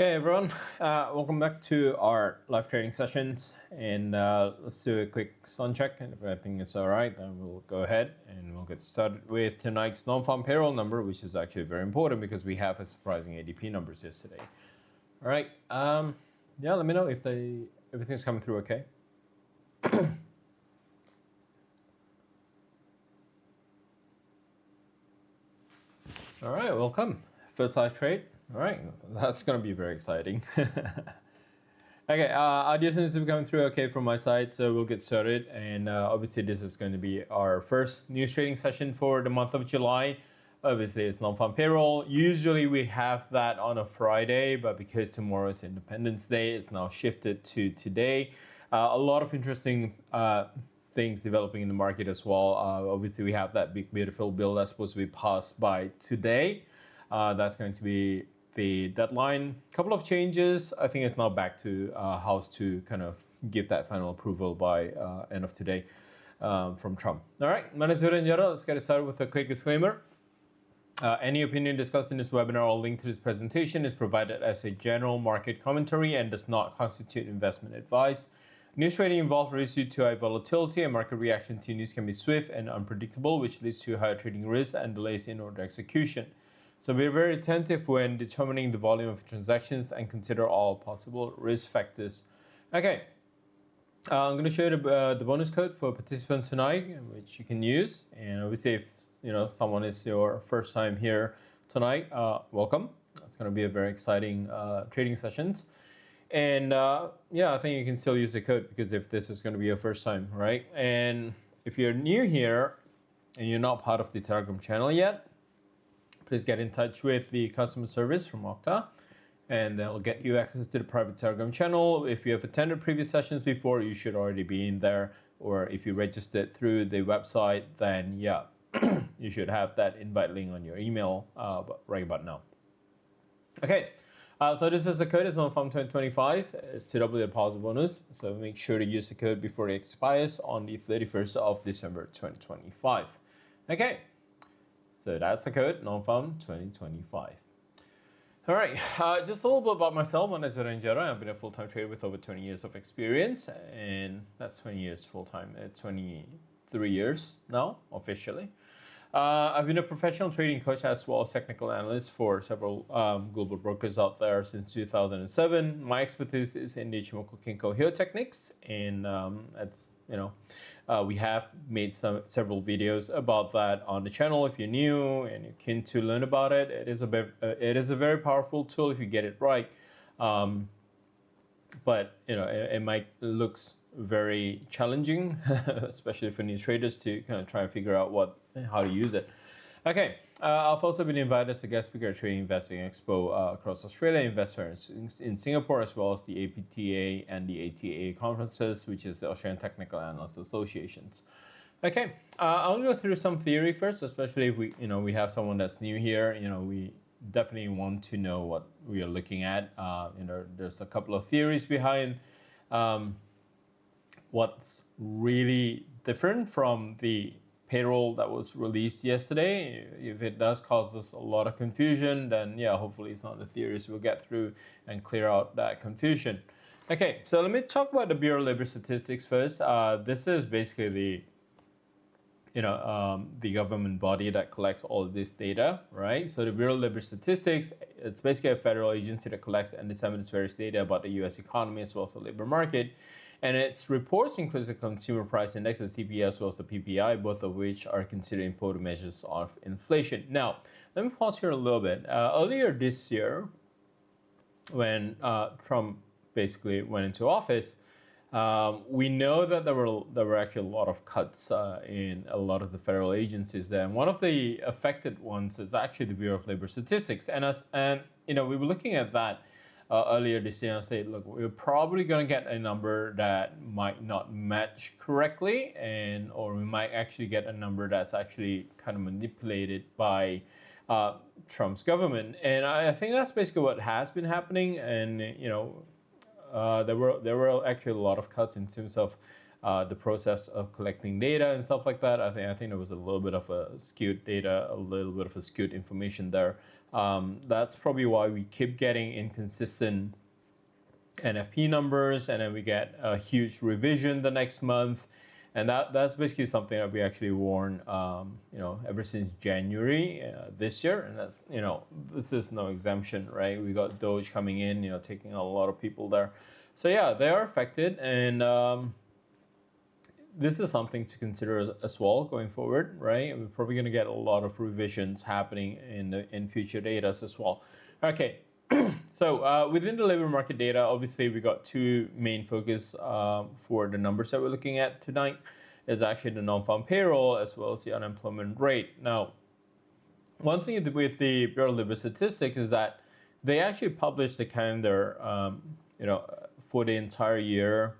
Okay, everyone, welcome back to our live trading sessions. And let's do a quick sun check. And if everything is all right, then we'll go ahead and we'll get started with tonight's non-farm payroll number, which is actually very important because we have a surprising ADP numbers yesterday. All right. Yeah, let me know if everything's coming through okay. All right, welcome. First live trade. All right, that's going to be very exciting. Okay, audio seems to be coming through okay from my side, so we'll get started. And obviously, this is going to be our first news trading session for the month of July. Obviously, it's non-farm payroll. Usually, we have that on a Friday, but because tomorrow is Independence Day, it's now shifted to today. A lot of interesting things developing in the market as well. Obviously, we have that big, beautiful bill that's supposed to be passed by today. That's going to be the deadline. A couple of changes. I think it's now back to House to kind of give that final approval by end of today from Trump. All right, my name is Jara. Let's get started with a quick disclaimer. Any opinion discussed in this webinar or linked to this presentation is provided as a general market commentary and does not constitute investment advice. News trading involves risks due to high volatility, and market reaction to news can be swift and unpredictable, which leads to higher trading risks and delays in order execution. So be very attentive when determining the volume of transactions and consider all possible risk factors. Okay, I'm going to show you the bonus code for participants tonight, which you can use. And obviously, if someone is your first time here tonight, welcome. It's going to be a very exciting trading sessions. And yeah, I think you can still use the code because if this is going to be your first time, right? And if you're new here and you're not part of the Telegram channel yet, please get in touch with the customer service from Octa, and they'll get you access to the private Telegram channel. If you have attended previous sessions before, you should already be in there. Or if you registered through the website, then yeah, you should have that invite link on your email right about now. Okay, so this is the code. It's Nonfarm 2025. It's to double the deposit bonus. So make sure to use the code before it expires on the 31st of December 2025. Okay. So that's the code, Nonfarm 2025. All right, just a little bit about myself. My name is Ranjara. I've been a full-time trader with over 20 years of experience, and that's 20 years full-time, 23 years now, officially. I've been a professional trading coach as well as technical analyst for several global brokers out there since 2007. My expertise is in the Ichimoku Kinko Hyo techniques, and we have made several videos about that on the channel. If you're new and you're keen to learn about it, it is a very powerful tool if you get it right. But it might looks very challenging, especially for new traders to kind of try and figure out how to use it. Okay, I've also been invited as a guest speaker at Trading Investing Expo across Australia, investors in Singapore, as well as the APTA and the ATA conferences, which is the Australian Technical Analysts Associations. Okay, I'll go through some theory first, especially if we have someone that's new here. We definitely want to know what we are looking at. There's a couple of theories behind what's really different from the payroll that was released yesterday. If it does cause us a lot of confusion, then yeah, hopefully some of the theories will get through and clear out that confusion. Okay, so let me talk about the Bureau of Labor Statistics first. This is basically the government body that collects all of this data, right? So the Bureau of Labor Statistics, it's basically a federal agency that collects and disseminates various data about the U.S. economy as well as the labor market. And its reports includes the Consumer Price Index, the CPI, as well as the PPI, both of which are considered important measures of inflation. Now, let me pause here a little bit. Earlier this year, when Trump basically went into office, we know that there were actually a lot of cuts in a lot of the federal agencies there. And one of the affected ones is actually the Bureau of Labor Statistics. And we were looking at that earlier this year and say, look, we're probably going to get a number that might not match correctly, or we might actually get a number that's actually kind of manipulated by Trump's government. And I think that's basically what has been happening. And there were actually a lot of cuts in terms of the process of collecting data and stuff like that. I think there was a little bit of a skewed data, a little bit of a skewed information there. That's probably why we keep getting inconsistent NFP numbers, and then we get a huge revision the next month, and that's basically something that we actually warned, ever since January this year, and that's this is no exemption, right? We got Doge coming in, taking a lot of people there, so yeah, they are affected, and this is something to consider as well going forward, right? We're probably going to get a lot of revisions happening in future data as well. Okay. So within the labor market data, obviously we got two main focus for the numbers that we're looking at tonight. Is actually the non-farm payroll as well as the unemployment rate. Now, one thing with the Bureau of Labor Statistics is that they actually publish the calendar, for the entire year.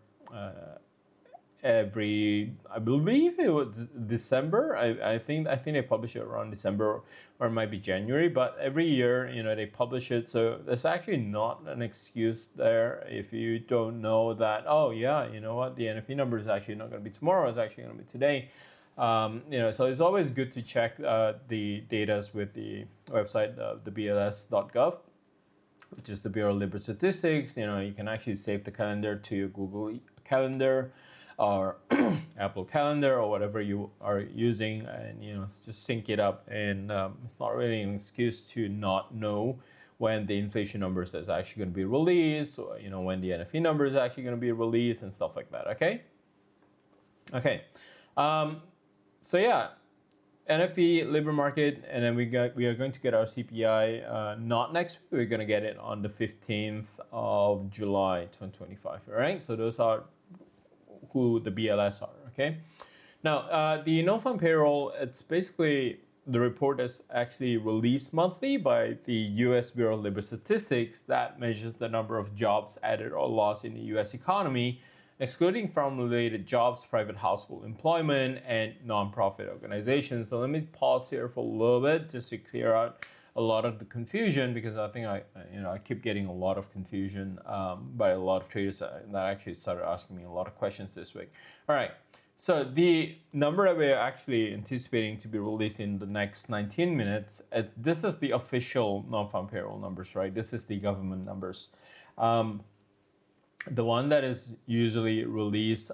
I believe it was December. I think they publish it around December, or it might be January, but every year, they publish it. So there's actually not an excuse there if you don't know that, oh yeah, you know what, the NFP number is actually not going to be tomorrow, it's actually going to be today. So it's always good to check the data with the website, the bls.gov, which is the Bureau of Labor Statistics. You can actually save the calendar to your Google Calendar or Apple Calendar or whatever you are using, and just sync it up. And it's not really an excuse to not know when the inflation numbers is actually going to be released, or when the NFE number is actually going to be released and stuff like that. Okay. So yeah, NFE labor market, and then we are going to get our CPI not next week. We're going to get it on the 15th of July 2025. All right. So those are who the BLS are. Okay. Now the non-farm payroll, it's basically the report that's actually released monthly by the U.S. Bureau of Labor Statistics that measures the number of jobs added or lost in the U.S. economy, excluding farm-related jobs, private household employment, and nonprofit organizations. So let me pause here for a little bit just to clear out a lot of the confusion, because I think I keep getting a lot of confusion by a lot of traders that actually started asking me a lot of questions this week. All right. So the number that we're actually anticipating to be released in the next 19 minutes, this is the official non-farm payroll numbers, right? This is the government numbers. The one that is usually released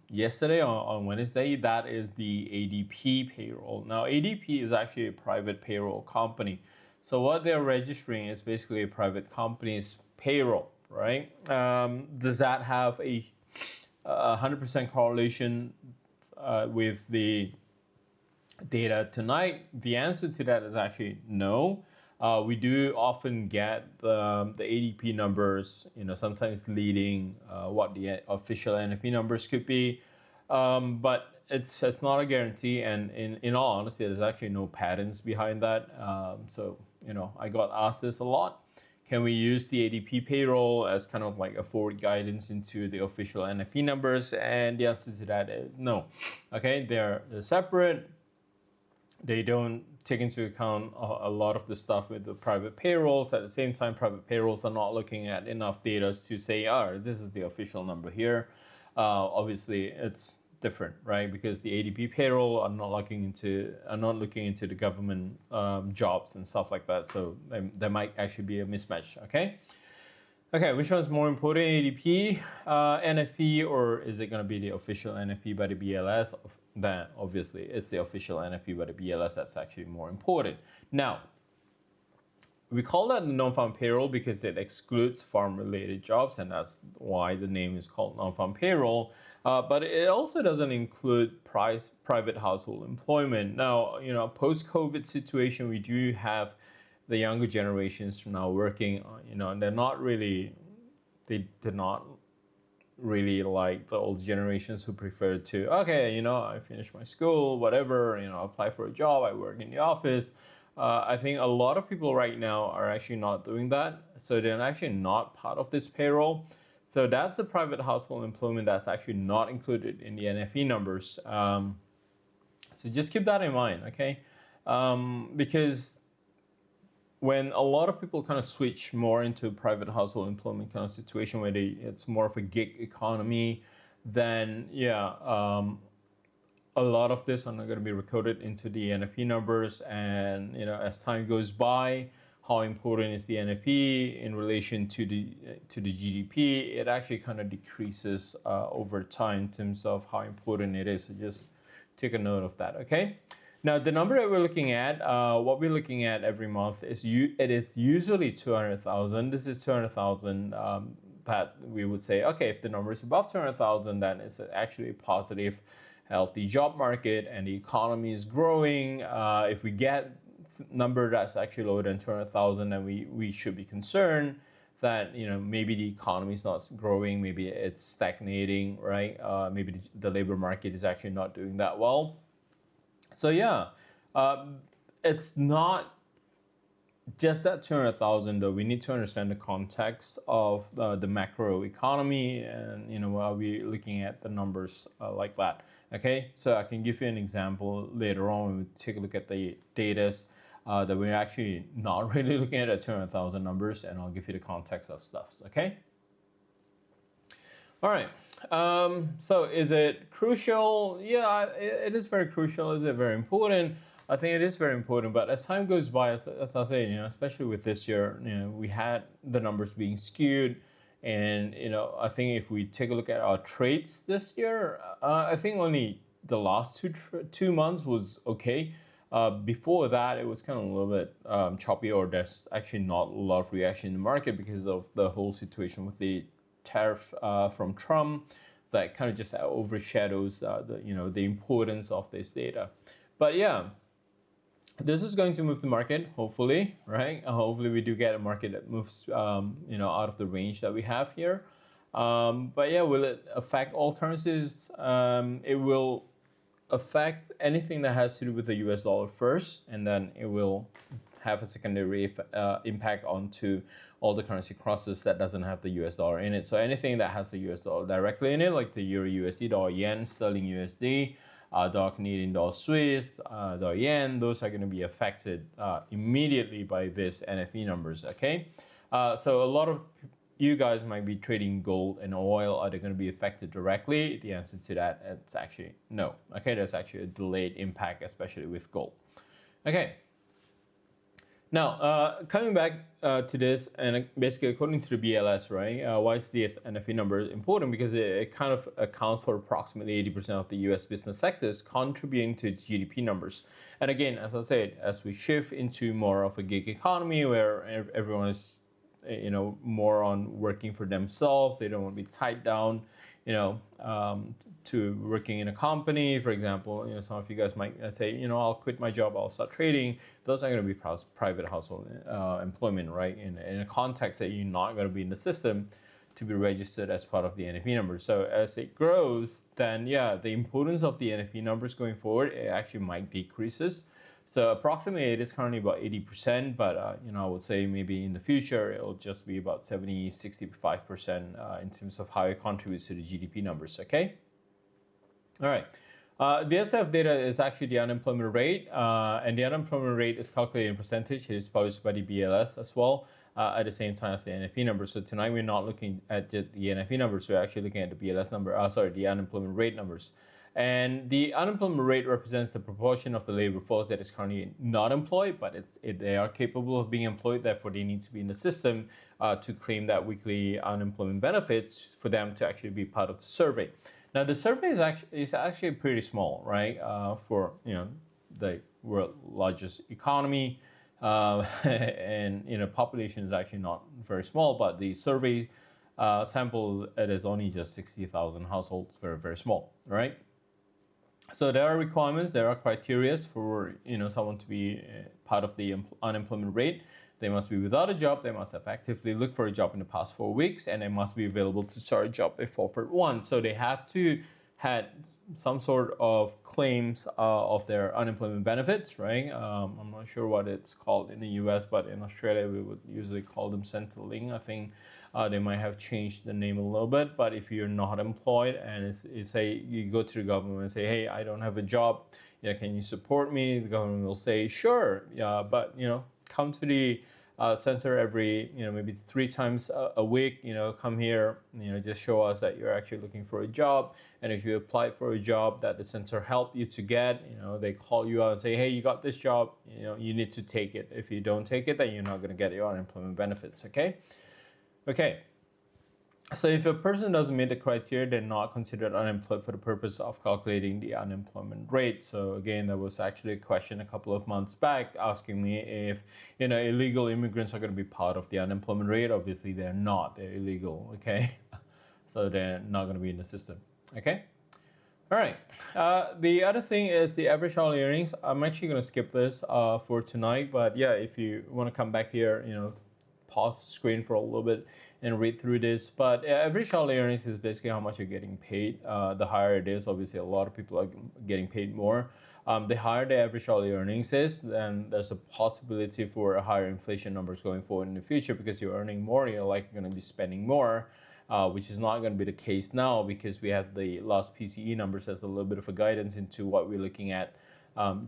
yesterday on Wednesday, that is the ADP payroll. Now, ADP is actually a private payroll company. So what they're registering is basically a private company's payroll, right? Does that have a 100% correlation with the data tonight? The answer to that is actually no. We do often get the ADP numbers, sometimes leading what the official NFP numbers could be, but it's not a guarantee. And in all honesty, there's actually no patterns behind that. So I got asked this a lot. Can we use the ADP payroll as kind of like a forward guidance into the official NFP numbers? And the answer to that is no. Okay, they're separate. They don't take into account a lot of the stuff with the private payrolls. At the same time, private payrolls are not looking at enough data to say, oh, this is the official number here. Obviously, it's different, right? Because the ADP payroll are not looking into the government jobs and stuff like that. So there might actually be a mismatch. Okay, which one's more important, ADP, NFP, or is it going to be the official NFP by the BLS? Then obviously it's the official NFP by the BLS that's actually more important. Now, we call that the non-farm payroll because it excludes farm-related jobs, and that's why the name is called non-farm payroll. But it also doesn't include private household employment. Now, post-COVID situation, we do have the younger generations now working, and they're not really, they did not really like the old generations who preferred to, okay, I finished my school, whatever, apply for a job, I work in the office. I think a lot of people right now are actually not doing that. So they're actually not part of this payroll. So that's the private household employment that's actually not included in the NFE numbers. So just keep that in mind, okay? Because when a lot of people kind of switch more into private household employment kind of situation where it's more of a gig economy, then yeah, a lot of this are not going to be recorded into the NFP numbers, and as time goes by, how important is the NFP in relation to the GDP? It actually kind of decreases over time in terms of how important it is. So just take a note of that. Okay. Now the number that we're looking at, what we're looking at every month is it is usually 200,000. This is 200,000. That we would say, okay, if the number is above 200,000, then it's actually a positive, healthy job market and the economy is growing. If we get number that's actually lower than 200,000, then we should be concerned that maybe the economy is not growing, maybe it's stagnating, right? Maybe the labor market is actually not doing that well. So yeah, it's not just that 200,000 though. We need to understand the context of the macro economy, and while we're looking at the numbers like that. Okay, so I can give you an example later on when we take a look at the data that we're actually not really looking at the 200,000 numbers, and I'll give you the context of stuff. Okay. All right. So is it crucial? Yeah, it is very crucial. Is it very important? I think it is very important. But as time goes by, as I say, especially with this year, we had the numbers being skewed, and I think if we take a look at our trades this year, I think only the last two months was okay. Before that, it was kind of a little bit choppy, or there's actually not a lot of reaction in the market because of the whole situation with the tariff from Trump that kind of just overshadows the importance of this data. But yeah, this is going to move the market, hopefully, right? Hopefully we do get a market that moves out of the range that we have here. But yeah, will it affect all currencies? It will affect anything that has to do with the US dollar first, and then it will have a secondary impact onto all the currency crosses that doesn't have the US dollar in it. So anything that has the US dollar directly in it, like the Euro USD, dollar yen, sterling USD, dollar Canadian, dollar Swiss, dollar yen, those are going to be affected immediately by this NFP numbers. Okay, so a lot of you guys might be trading gold and oil. Are they going to be affected directly? The answer to that, it's actually no. Okay, there's actually a delayed impact, especially with gold. Okay. Now, coming back to this, and basically according to the BLS, right, why is this NFP number important? Because it kind of accounts for approximately 80% of the US business sectors contributing to its GDP numbers. And again, as I said, as we shift into more of a gig economy where everyone is more on working for themselves, they don't want to be tied down to working in a company. For example, some of you guys might say, I'll quit my job, I'll start trading. Those are going to be private household employment, right? In a context that you're not going to be in the system to be registered as part of the NFP numbers. So as it grows, then yeah, the importance of the NFP numbers going forward, it actually might decreases. So approximately it is currently about 80%, but I would say maybe in the future it'll just be about 70, 65% in terms of how it contributes to the GDP numbers. Okay. All right. The STF data is actually the unemployment rate, and the unemployment rate is calculated in percentage. It is published by the BLS as well at the same time as the NFP number. So tonight we're not looking at the NFP numbers, we're actually looking at the BLS number, the unemployment rate numbers. And the unemployment rate represents the proportion of the labor force that is currently not employed, but they are capable of being employed. Therefore, they need to be in the system to claim that weekly unemployment benefits for them to actually be part of the survey. Now, the survey is actually pretty small, right? For the world's largest economy, and population is actually not very small, but the survey sample, it is only just 60,000 households, very, very small, right? So there are requirements, there are criteria for someone to be part of the unemployment rate. They must be without a job, they must have actively looked for a job in the past 4 weeks, and they must be available to start a job if offered one. So they have to had some sort of claims of their unemployment benefits, right? I'm not sure what it's called in the US, but in Australia we would usually call them Centrelink. I think they might have changed the name a little bit, but if you're not employed and say you go to the government and say, hey, I don't have a job, can you support me? The government will say, sure, yeah, but come to the center every, maybe 3 times a week. Come here, just show us that you're actually looking for a job. And if you apply for a job that the center helped you to get, they call you out and say, hey, you got this job, you need to take it. If you don't take it, then you're not going to get your unemployment benefits. Okay. So if a person doesn't meet the criteria, they're not considered unemployed for the purpose of calculating the unemployment rate. So again, there was actually a question a couple of months back asking me if, illegal immigrants are going to be part of the unemployment rate. Obviously, they're not. They're illegal, okay? So they're not going to be in the system, okay? All right. The other thing is the average hourly earnings. I'm actually going to skip this for tonight, but yeah, if you want to come back here, pause the screen for a little bit and read through this. But average hourly earnings is basically how much you're getting paid. The higher it is, obviously a lot of people are getting paid more. The higher the average hourly earnings is, then there's a possibility for a higher inflation numbers going forward in the future, because you're earning more, you're likely going to be spending more. Which is not going to be the case now, because we have the last PCE numbers as a little bit of a guidance into what we're looking at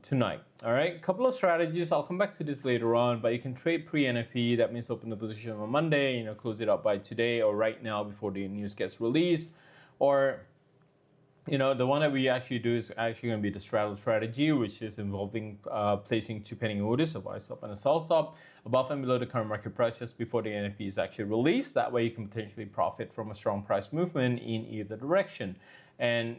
tonight. All right, a couple of strategies. I'll come back to this later on, but you can trade pre-NFP. That means open the position on Monday, close it up by today or right now before the news gets released. Or the one that we actually do is actually going to be the straddle strategy, which is involving placing 2 pending orders, a buy stop and a sell stop, above and below the current market price just before the NFP is actually released. That way you can potentially profit from a strong price movement in either direction. And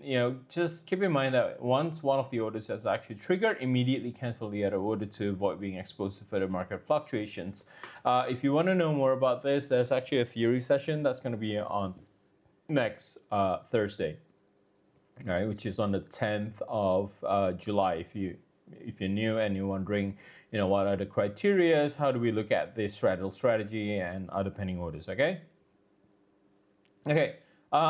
just keep in mind that once one of the orders has actually triggered, immediately cancel the other order to avoid being exposed to further market fluctuations. If you want to know more about this, there's actually a theory session that's going to be on next Thursday. All right, which is on the 10th of July. If you're new and you're wondering, what are the criteria, how do we look at this straddle strategy and other pending orders, okay?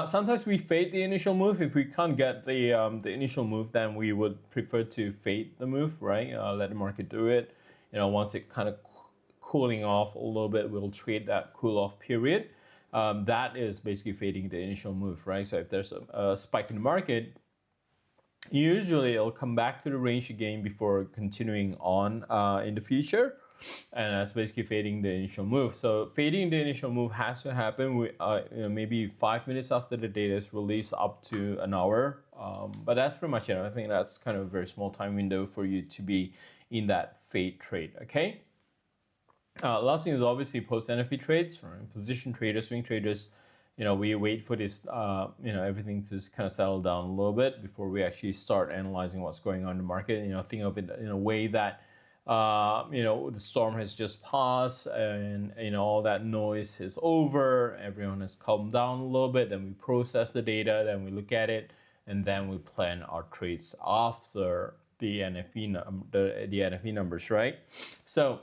Sometimes we fade the initial move. If we can't get the initial move, then we would prefer to fade the move, right? Let the market do it. Once it kind of cooling off a little bit, we'll trade that cool off period. That is basically fading the initial move, right? So if there's a spike in the market, usually it'll come back to the range again before continuing on in the future. And that's basically fading the initial move. So fading the initial move has to happen maybe 5 minutes after the data is released up to an hour. But that's pretty much it. I think that's kind of a very small time window for you to be in that fade trade, okay? Last thing is obviously post NFP trades, right? Position traders, swing traders. We wait for this, everything to kind of settle down a little bit before we actually start analyzing what's going on in the market. Think of it in a way that, the storm has just passed and, all that noise is over. Everyone has calmed down a little bit. Then we process the data, then we look at it, and then we plan our trades after the NFP numbers, right? So,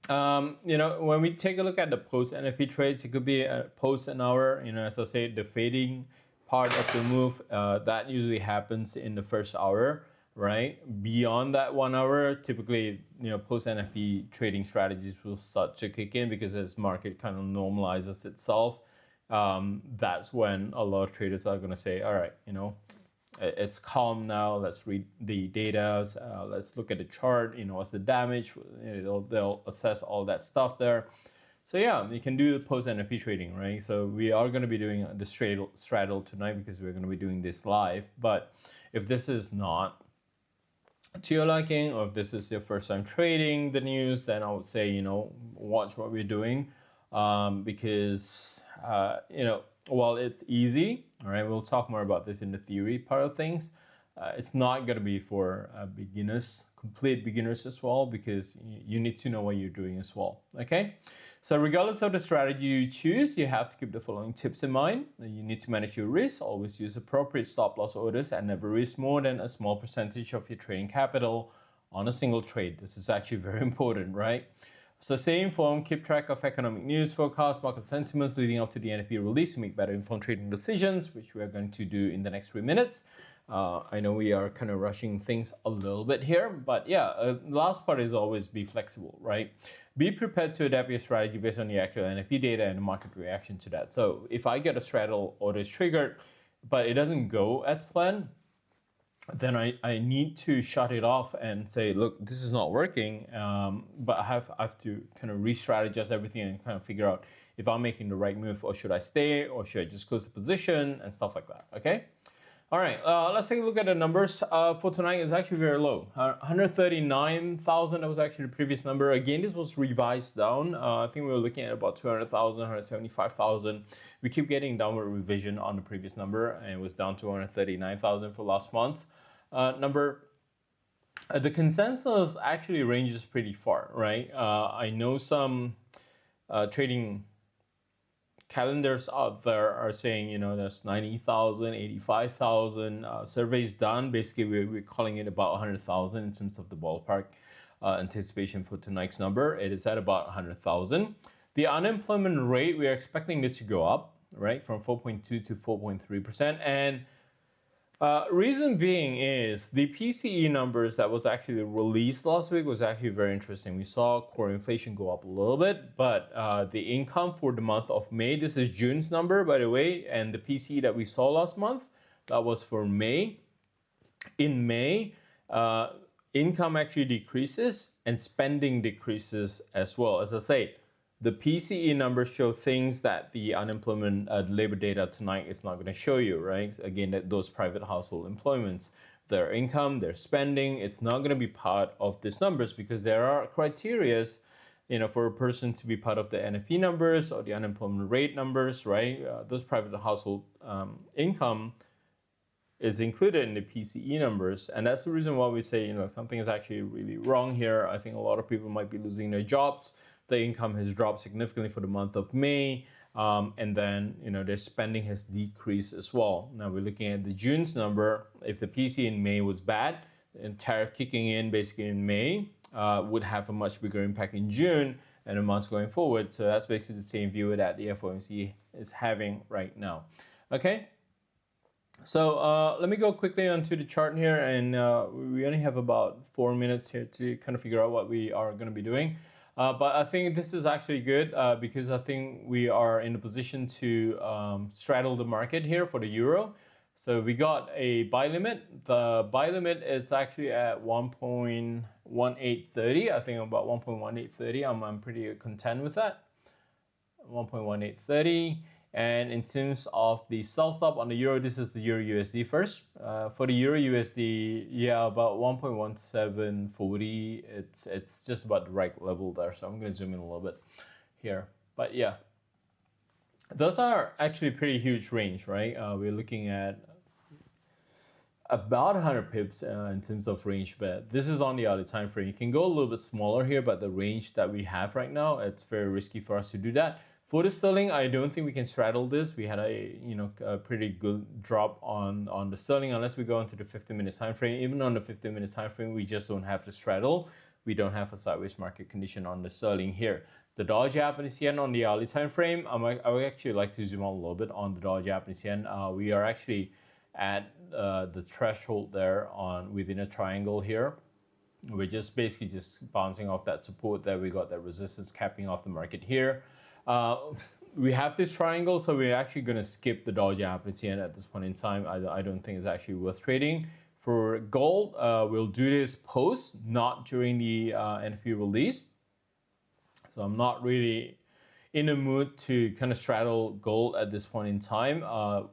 when we take a look at the post NFP trades, it could be a post an hour. As I say, the fading part of the move that usually happens in the first hour, right? Beyond that 1 hour, typically, post NFP trading strategies will start to kick in, because as market kind of normalizes itself, that's when a lot of traders are going to say, all right, it's calm now. Let's read the data. Let's look at the chart. What's the damage? They'll assess all that stuff there. So yeah, you can do the post NFP trading, right? So we are going to be doing the straddle tonight, because we're going to be doing this live. But if this is not to your liking, or if this is your first time trading the news, then I would say, watch what we're doing, because while it's easy, all right, we'll talk more about this in the theory part of things. It's not going to be for beginners, complete beginners as well, because you need to know what you're doing as well, okay? So regardless of the strategy you choose, you have to keep the following tips in mind. You need to manage your risk, always use appropriate stop loss orders, and never risk more than a small percentage of your trading capital on a single trade. This is actually very important, right? So stay informed, keep track of economic news, forecasts, market sentiments leading up to the NFP release to make better informed trading decisions, which we are going to do in the next 3 minutes. I know we are kind of rushing things a little bit here, but yeah, the last part is always be flexible, right? Be prepared to adapt your strategy based on the actual NFP data and the market reaction to that. So if I get a straddle order is triggered, but it doesn't go as planned, then I need to shut it off and say, look, this is not working. But I have to kind of re-strategize everything and kind of figure out if I'm making the right move, or should I stay, or should I just close the position and stuff like that. Okay. All right, let's take a look at the numbers for tonight. It's actually very low. 139,000, that was actually the previous number. Again, this was revised down. I think we were looking at about 200,000, 175,000. We keep getting downward revision on the previous number, and it was down to 139,000 for last month. Number. The consensus actually ranges pretty far, right? I know some trading calendars out there are saying, you know, there's 90,000, 85,000 surveys done. Basically, we're calling it about 100,000 in terms of the ballpark anticipation for tonight's number. It is at about 100,000. The unemployment rate, we're expecting this to go up, right, from 4.2 to 4.3%. And reason being is the PCE numbers that was actually released last week was actually very interesting. We saw core inflation go up a little bit, but the income for the month of May, this is June's number, by the way, and the PCE that we saw last month, that was for May. In May, income actually decreases and spending decreases as well. As I say, the PCE numbers show things that the unemployment labor data tonight is not going to show you, right? Again, that those private household employments, their income, their spending, it's not going to be part of these numbers because there are criterias, you know, for a person to be part of the NFP numbers or the unemployment rate numbers, right? Those private household income is included in the PCE numbers. And that's the reason why we say, you know, something is actually really wrong here. I think a lot of people might be losing their jobs. The income has dropped significantly for the month of May. And then, you know, their spending has decreased as well. Now we're looking at the June's number. If the PCE in May was bad, and tariff kicking in basically in May would have a much bigger impact in June and the months going forward. So that's basically the same view that the FOMC is having right now. Okay. So let me go quickly onto the chart here, and we only have about 4 minutes here to kind of figure out what we are going to be doing. But I think this is actually good because I think we are in a position to straddle the market here for the euro. So we got a buy limit. The buy limit is actually at 1.1830. I think about 1.1830. I'm pretty content with that. 1.1830. And in terms of the sell stop on the euro, this is the euro USD first. For the euro USD, yeah, about 1.1740. It's just about the right level there. So I'm going to zoom in a little bit here. But yeah, those are actually pretty huge range, right? We're looking at about 100 pips in terms of range, but this is on the other time frame. You can go a little bit smaller here, but the range that we have right now, it's very risky for us to do that. For the sterling, I don't think we can straddle this. We had a pretty good drop on the sterling unless we go into the 15-minute time frame. Even on the 15-minute time frame, we just don't have to straddle. We don't have a sideways market condition on the sterling here. The dollar Japanese yen on the hourly time frame, I would actually like to zoom out a little bit on the dollar Japanese yen. We are actually at the threshold there on within a triangle here. We're just basically just bouncing off that support there. We got that resistance capping off the market here. We have this triangle, so we're actually going to skip the dollar Japanese yen at this point in time. I don't think it's actually worth trading. For gold, we'll do this post, not during the NFP release. So I'm not really in a mood to kind of straddle gold at this point in time.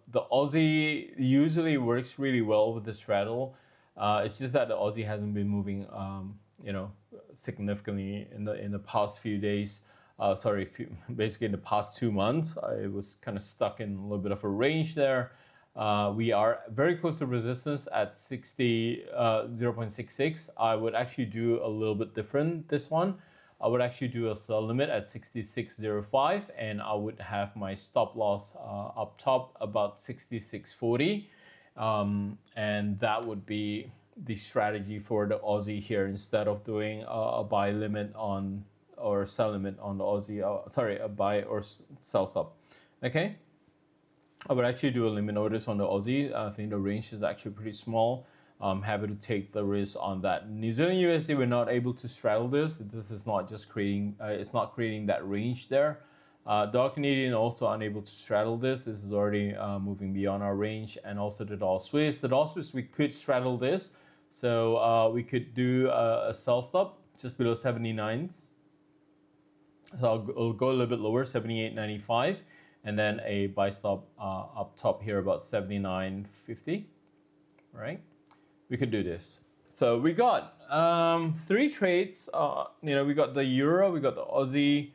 The Aussie usually works really well with the straddle. It's just that the Aussie hasn't been moving, significantly in the past few days. Basically in the past 2 months, I was kind of stuck in a little bit of a range there. We are very close to resistance at 0.66. I would actually do a little bit different this one. I would actually do a sell limit at 66.05, and I would have my stop loss up top about 66.40, and that would be the strategy for the Aussie here instead of doing a buy limit on or sell limit on the Aussie. A buy or sell stop. Okay, I would actually do a limit notice on the Aussie. I think the range is actually pretty small. I'm happy to take the risk on that. New Zealand USD, we're not able to straddle this. This is not just creating, it's not creating that range there. Dollar Canadian also unable to straddle this. This is already moving beyond our range, and also the dollar Swiss. The dollar Swiss, we could straddle this, so we could do a sell stop just below 79s. So I'll go a little bit lower, 78.95, and then a buy stop up top here about 79.50. Right? We could do this. So we got 3 trades. We got the euro, we got the Aussie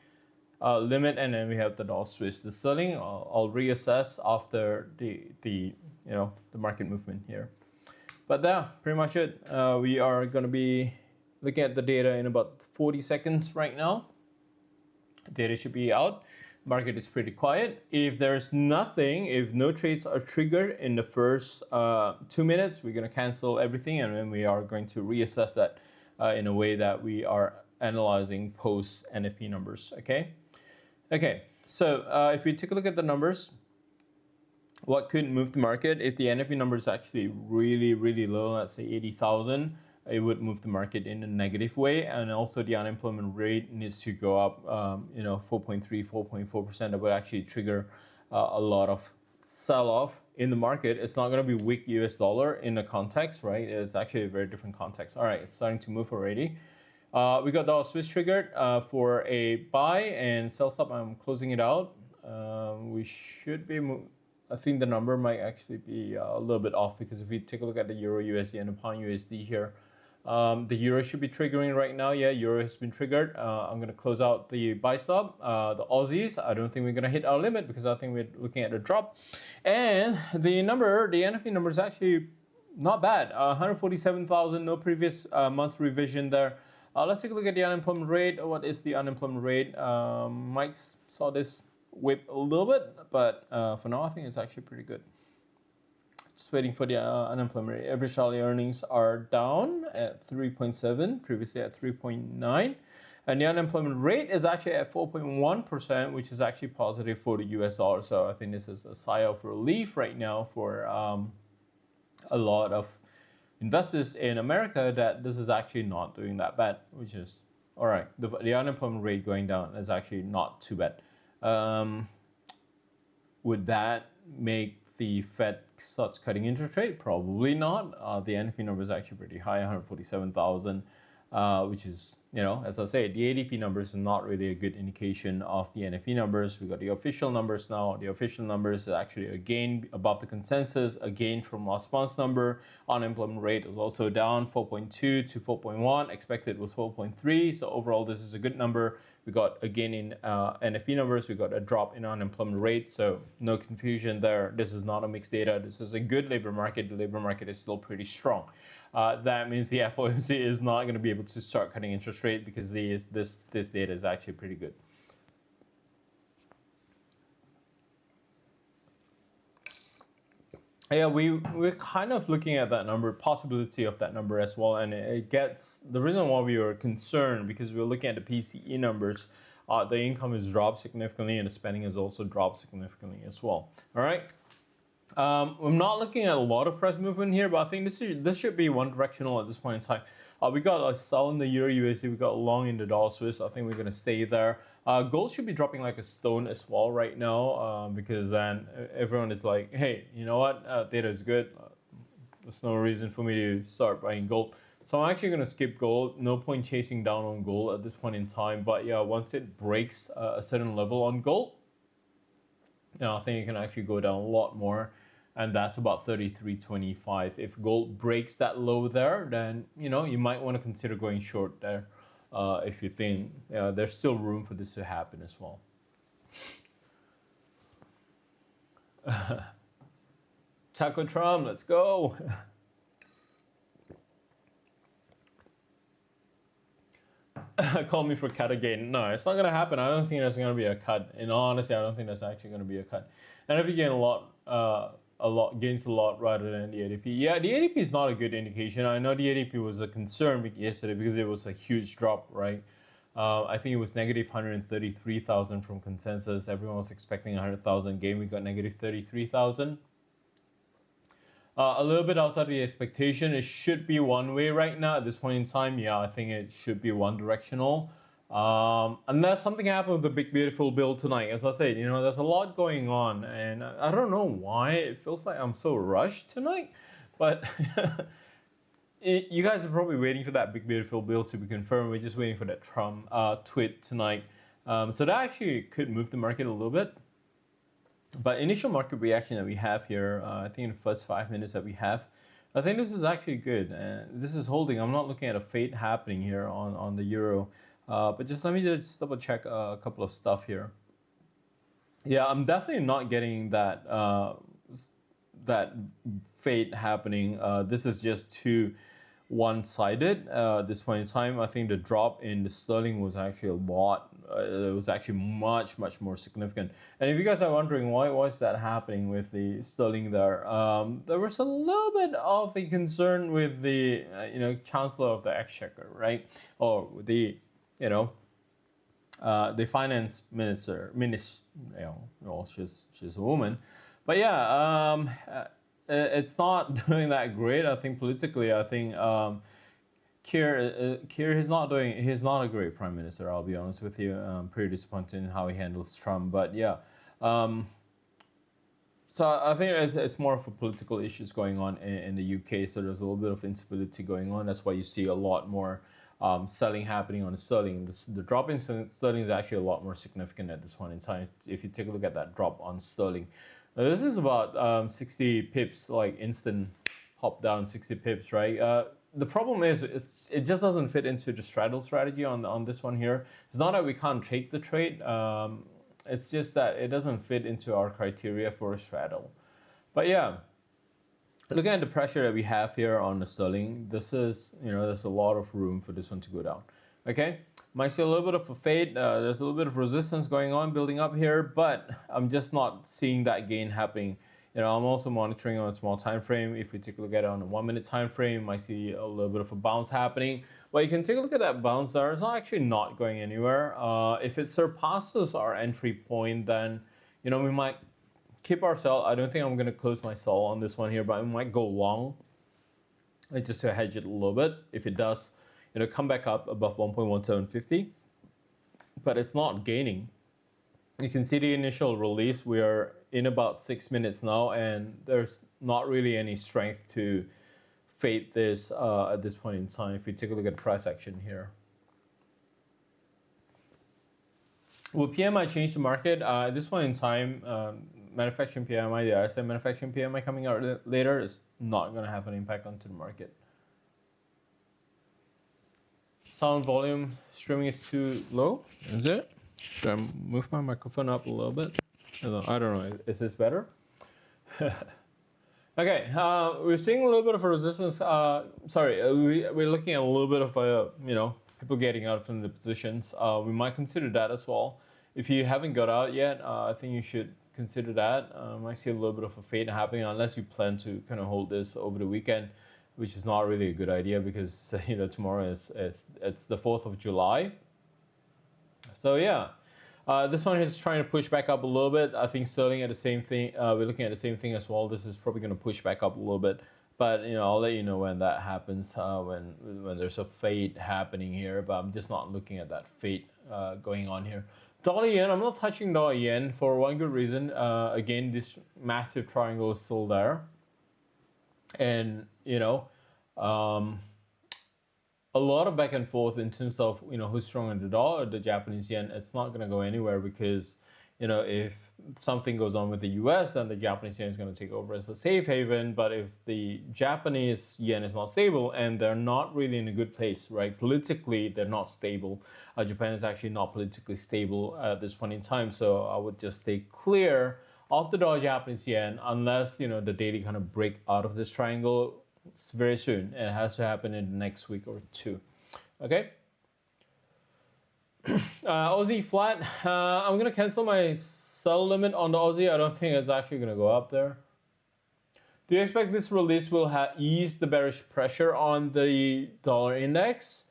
limit, and then we have the dollar Swiss. The sterling, I'll reassess after the market movement here. But yeah, pretty much it. We are going to be looking at the data in about 40 seconds right now. Data should be out. Market is pretty quiet. If there's nothing, if no trades are triggered in the first 2 minutes, we're going to cancel everything, and then we are going to reassess that in a way that we are analyzing post NFP numbers. Okay, so if we take a look at the numbers, what could move the market? If the NFP number is actually really, really low, let's say 80,000, it would move the market in a negative way. And also the unemployment rate needs to go up, 4.3, 4.4%. That would actually trigger a lot of sell-off in the market. It's not going to be weak US dollar in the context, right? It's actually a very different context. All right, it's starting to move already. We got dollar Swiss triggered for a buy and sell stop. I'm closing it out. We should be I think the number might actually be a little bit off, because if we take a look at the Euro USD and the Pound USD here, the Euro should be triggering right now. Yeah, Euro has been triggered. I'm going to close out the buy stop. The Aussies, I don't think we're going to hit our limit, because I think we're looking at a drop. And the NFP number is actually not bad. 147,000, no previous month's revision there. Let's take a look at the unemployment rate. What is the unemployment rate? Mike saw this whip a little bit, but for now I think it's actually pretty good. Just waiting for the unemployment rate. Average hourly earnings are down at 3.7, previously at 3.9, and the unemployment rate is actually at 4.1%, which is actually positive for the US dollar. So I think this is a sigh of relief right now for a lot of investors in America, that this is actually not doing that bad, which is all right. The unemployment rate going down is actually not too bad. Would that make the Fed start cutting interest rate? Probably not. The NFP number is actually pretty high, 147,000, which is, as I say, the ADP numbers is not really a good indication of the NFP numbers. We got the official numbers now. The official numbers is actually a gain above the consensus, a gain from last month's number. Unemployment rate is also down 4.2 to 4.1. Expected was 4.3. So overall, this is a good number. We got a gain in NFP numbers. We got a drop in unemployment rate. So no confusion there. This is not a mixed data. This is a good labor market. The labor market is still pretty strong. That means the FOMC is not going to be able to start cutting interest rate, because this data is actually pretty good. Yeah, we're kind of looking at that number, possibility of that number as well, and it gets the reason why we were concerned, because we were looking at the PCE numbers. The income has dropped significantly, and the spending has also dropped significantly as well. All right. I'm not looking at a lot of price movement here, but I think this should be one directional at this point in time. We got a sell in the Euro USD, we got long in the dollar Swiss. I think we're gonna stay there. Gold should be dropping like a stone as well right now, because then everyone is like, hey, you know what? Data is good. There's no reason for me to start buying gold. So I'm actually gonna skip gold. No point chasing down on gold at this point in time. But yeah, once it breaks a certain level on gold, I think it can actually go down a lot more, and that's about 33.25. If gold breaks that low there, then you might want to consider going short there, if you think there's still room for this to happen as well. Taco Trump, let's go. Call me for cut again. No, it's not gonna happen. I don't think there's gonna be a cut. And honestly, I don't think there's actually gonna be a cut. And if you gain gains a lot rather than the ADP. Yeah, the ADP is not a good indication. I know the ADP was a concern yesterday because it was a huge drop, right? I think it was negative 133,000 from consensus. Everyone was expecting 100,000 gain. We got negative 33,000. A little bit outside the expectation. It should be one way right now at this point in time. Yeah, I think it should be one directional. Unless something happened with the big beautiful bill tonight. As I said, you know, there's a lot going on, and I don't know why it feels like I'm so rushed tonight, but you guys are probably waiting for that big beautiful bill to be confirmed. We're just waiting for that Trump tweet tonight. So that actually could move the market a little bit. But initial market reaction that we have here, I think in the first 5 minutes that we have, I think this is actually good. This is holding. I'm not looking at a fade happening here on the euro. But just let me just double check a couple of stuff here. Yeah, I'm definitely not getting that that fade happening. This is just too one-sided at this point in time. I think the drop in the sterling was actually a lot. It was actually much more significant. And if you guys are wondering why was that happening with the sterling there, there was a little bit of a concern with the Chancellor of the Exchequer, right, or the the finance minister, well, she's a woman, but yeah, it's not doing that great. I think politically, I think Keir he's not a great prime minister. I'll be honest with you. I'm pretty disappointed in how he handles Trump, but yeah. So I think it's more of a political issues going on in the UK. So there's a little bit of instability going on. That's why you see a lot more selling happening on the sterling. The drop in sterling is actually a lot more significant at this point in time. If you take a look at that drop on sterling, now, this is about 60 pips, like instant hop down 60 pips, right? The problem is it just doesn't fit into the straddle strategy on this one here. It's not that we can't take the trade. It's just that it doesn't fit into our criteria for a straddle. But yeah, looking at the pressure that we have here on the sterling, this is, there's a lot of room for this one to go down. Okay, might see a little bit of a fade. There's a little bit of resistance going on, building up here, but I'm just not seeing that gain happening. I'm also monitoring on a small time frame. If we take a look at it on a 1 minute time frame, I see a little bit of a bounce happening. Well, you can take a look at that bounce there. It's not actually not going anywhere. If it surpasses our entry point, then we might keep our sell. I don't think I'm going to close my sell on this one here, but I might go long just to hedge it a little bit. If it does, come back up above 1.1750, but it's not gaining. You can see the initial release. We are in about 6 minutes now, and there's not really any strength to fade this at this point in time. If we take a look at price action here, will PMI change the market? At this point in time, manufacturing PMI, the ISM manufacturing PMI coming out later is not going to have an impact onto the market. Sound volume streaming is too low. Is it? Should I move my microphone up a little bit? I don't know. Is this better? Okay, we're seeing a little bit of a resistance. We're looking at a little bit of a, people getting out from the positions. We might consider that as well. If you haven't got out yet, I think you should consider that. I see a little bit of a fade happening unless you plan to kind of hold this over the weekend, which is not really a good idea because tomorrow it's the 4th of July. So yeah, this one is trying to push back up a little bit. I think sterling at the same thing. We're looking at the same thing as well. This is probably going to push back up a little bit, but I'll let you know when that happens. When there's a fade happening here, but I'm just not looking at that fade going on here. Dollar yen, I'm not touching dollar yen for one good reason. Again, this massive triangle is still there, and a lot of back and forth in terms of who's stronger, the dollar or the Japanese yen. It's not going to go anywhere because if something goes on with the US, then the Japanese yen is going to take over as a safe haven. But if the Japanese yen is not stable, and they're not really in a good place, right? Politically, they're not stable. Japan is actually not politically stable at this point in time. So I would just stay clear of the dollar Japanese yen unless the daily kind of break out of this triangle very soon. It has to happen in the next week or two. Okay. Aussie flat. I'm gonna cancel my sell limit on the Aussie. I don't think it's actually gonna go up there. Do you expect this release will ease the bearish pressure on the dollar index?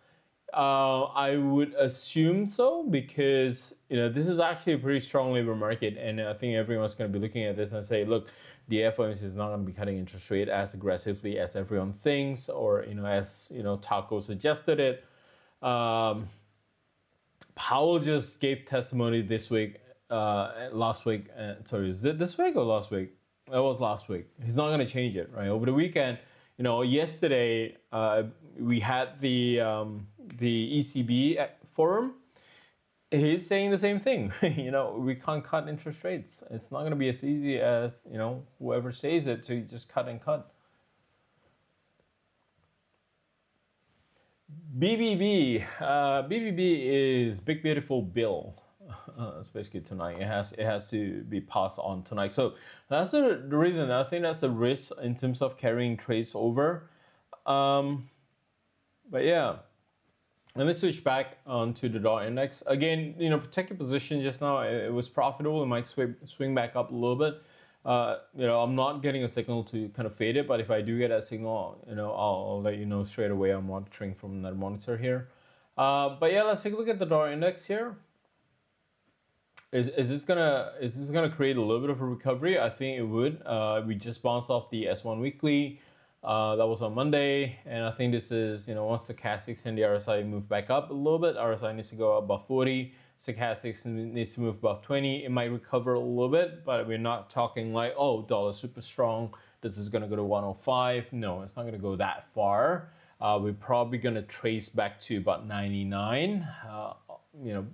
I would assume so because this is actually a pretty strong labor market, and I think everyone's going to be looking at this and say, look, the FOMC is not going to be cutting interest rate as aggressively as everyone thinks, or as Taco suggested it. Powell Powell just gave testimony this week, last week. Sorry, is it this week or last week? That was last week. He's not going to change it, right? Over the weekend, yesterday we had the ECB forum. He's saying the same thing. We can't cut interest rates. It's not going to be as easy as whoever says it to just cut and cut. BBB is Big Beautiful Bill. Especially tonight, it has to be passed on tonight. So that's the reason. I think that's the risk in terms of carrying trades over. But yeah, let me switch back onto the dollar index again. Protect your position. Just now it was profitable. It might swing back up a little bit. I'm not getting a signal to kind of fade it, but if I do get that signal, I'll let you know straight away. I'm monitoring from that monitor here. But yeah, let's take a look at the dollar index here. Is this gonna create a little bit of a recovery? I think it would. We just bounced off the S1 weekly. That was on Monday, and I think this is once the CAC and the RSI move back up a little bit. RSI needs to go above 40. Stochastics needs to move above 20. It might recover a little bit, but we're not talking like, oh, dollar super strong, this is gonna go to 105. No, it's not gonna go that far. We're probably gonna trace back to about 99.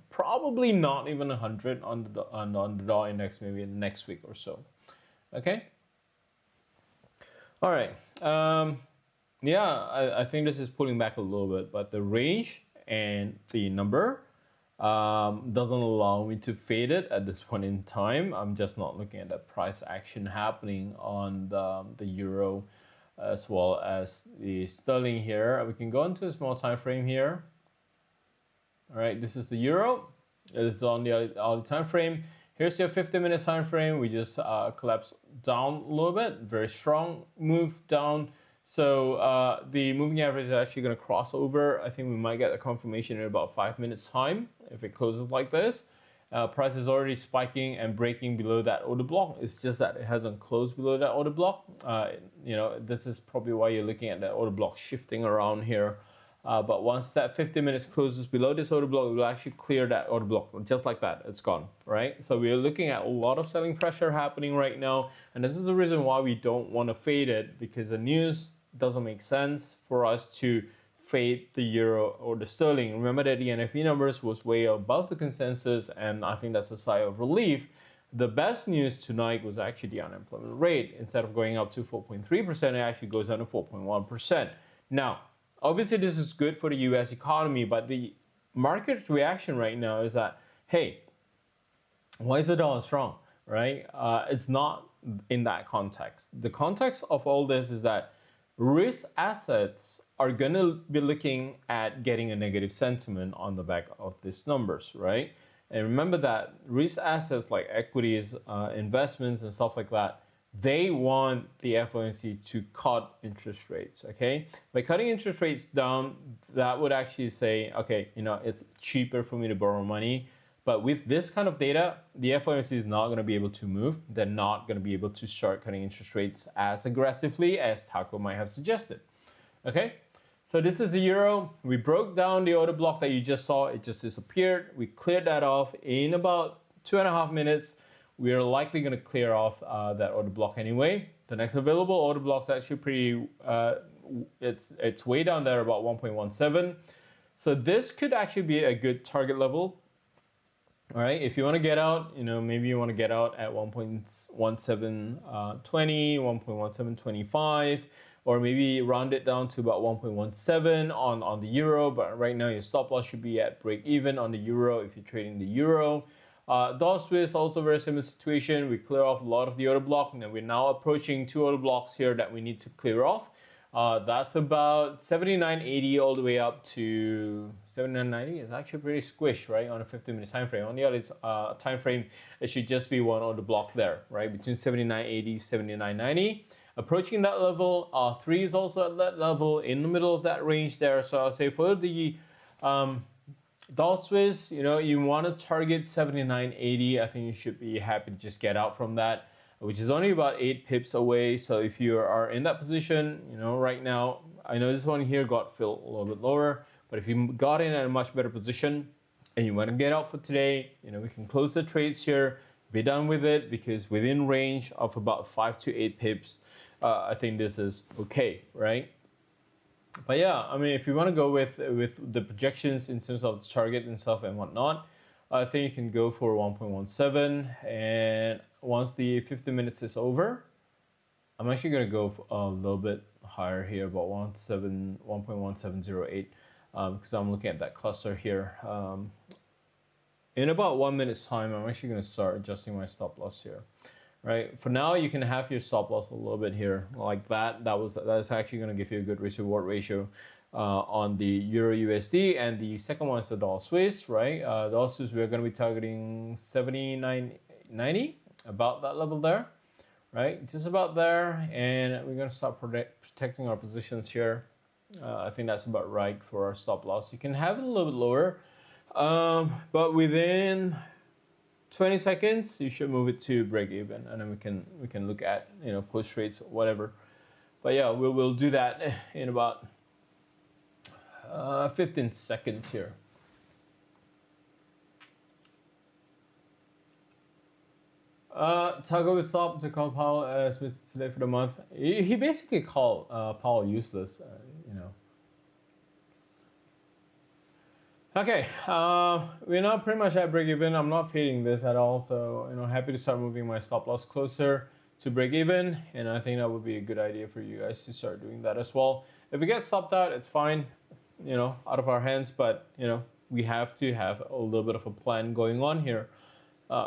Probably not even 100 on the dollar index, maybe in the next week or so. Okay. All right. Yeah, I think this is pulling back a little bit, but the range and the number doesn't allow me to fade it at this point in time. I'm just not looking at that price action happening on the euro as well as the sterling here. We can go into a small time frame here. All right, this is the euro. It's on the time frame. Here's your 50-minute time frame. We just collapsed down a little bit. Very strong move down. So the moving average is actually going to cross over. I think we might get a confirmation in about 5 minutes time if it closes like this. Price is already spiking and breaking below that order block. It's just that it hasn't closed below that order block. This is probably why you're looking at that order block shifting around here. But once that 50 minutes closes below this order block, we'll actually clear that order block just like that. It's gone, right? So we're looking at a lot of selling pressure happening right now. And this is the reason why we don't want to fade it, because the news doesn't make sense for us to fade the euro or the sterling. Remember that the NFP numbers was way above the consensus, and I think that's a sigh of relief. The best news tonight was actually the unemployment rate. Instead of going up to 4.3%, it actually goes down to 4.1%. Now, obviously, this is good for the US economy, but the market reaction right now is that, hey, why is the dollar strong, right? It's not in that context. The context of all this is that risk assets are going to be looking at getting a negative sentiment on the back of these numbers, right? And remember that risk assets like equities, investments, and stuff like that, they want the FOMC to cut interest rates, okay? By cutting interest rates down, that would actually say, okay, it's cheaper for me to borrow money. But with this kind of data, the FOMC is not going to be able to move. They're not going to be able to start cutting interest rates as aggressively as Taco might have suggested, okay? So this is the euro. We broke down the order block that you just saw. It just disappeared. We cleared that off in about 2.5 minutes. We are likely going to clear off that order block anyway. The next available order block is actually pretty, it's way down there, about 1.17. So this could actually be a good target level. All right, if you want to get out, maybe you want to get out at 1.1720, 1.1725, or maybe round it down to about 1.17 on the euro. But right now your stop loss should be at break even on the euro if you're trading the euro. Dollar Swiss, also very similar situation. We clear off a lot of the order block, and then we're now approaching 2 order blocks here that we need to clear off. That's about 79.80 all the way up to 79.90. It's actually pretty squished, right, on a 50-minute time frame. On the other time frame, it should just be 1 order block there, right, between 79.80, 79.90. Approaching that level, 3 is also at that level, in the middle of that range there. So I'll say for the Dollar Swiss, you want to target 79.80. I think you should be happy to just get out from that, which is only about 8 pips away. So if you are in that position, right now, I know this one here got filled a little bit lower, but if you got in at a much better position, and you want to get out for today, we can close the trades here, be done with it, because within range of about 5 to 8 pips, I think this is okay, right? But yeah, I mean, if you want to go with the projections in terms of the target and stuff and whatnot, I think you can go for 1.17, and once the 50 minutes is over, I'm actually going to go a little bit higher here, about 1.1708, because I'm looking at that cluster here. In about 1 minute's time, I'm actually going to start adjusting my stop loss here. Right, for now you can have your stop loss a little bit here like that. That's actually going to give you a good risk reward ratio on the Euro USD, and the second one is the dollar Swiss. Right, dollar Swiss we're going to be targeting 79.90, about that level there. Right, just about there, and we're going to start protecting our positions here. I think that's about right for our stop loss. You can have it a little bit lower, but within 20 seconds you should move it to break even, and then we can look at push rates, whatever. But yeah, we'll do that in about 15 seconds here. Taco will stop to call Powell as with today for the month. He basically called Powell useless, Okay, we're now pretty much at break even. I'm not fading this at all, so happy to start moving my stop loss closer to break even, and I think that would be a good idea for you guys to start doing that as well. If we get stopped out, it's fine, out of our hands, but we have to have a little bit of a plan going on here.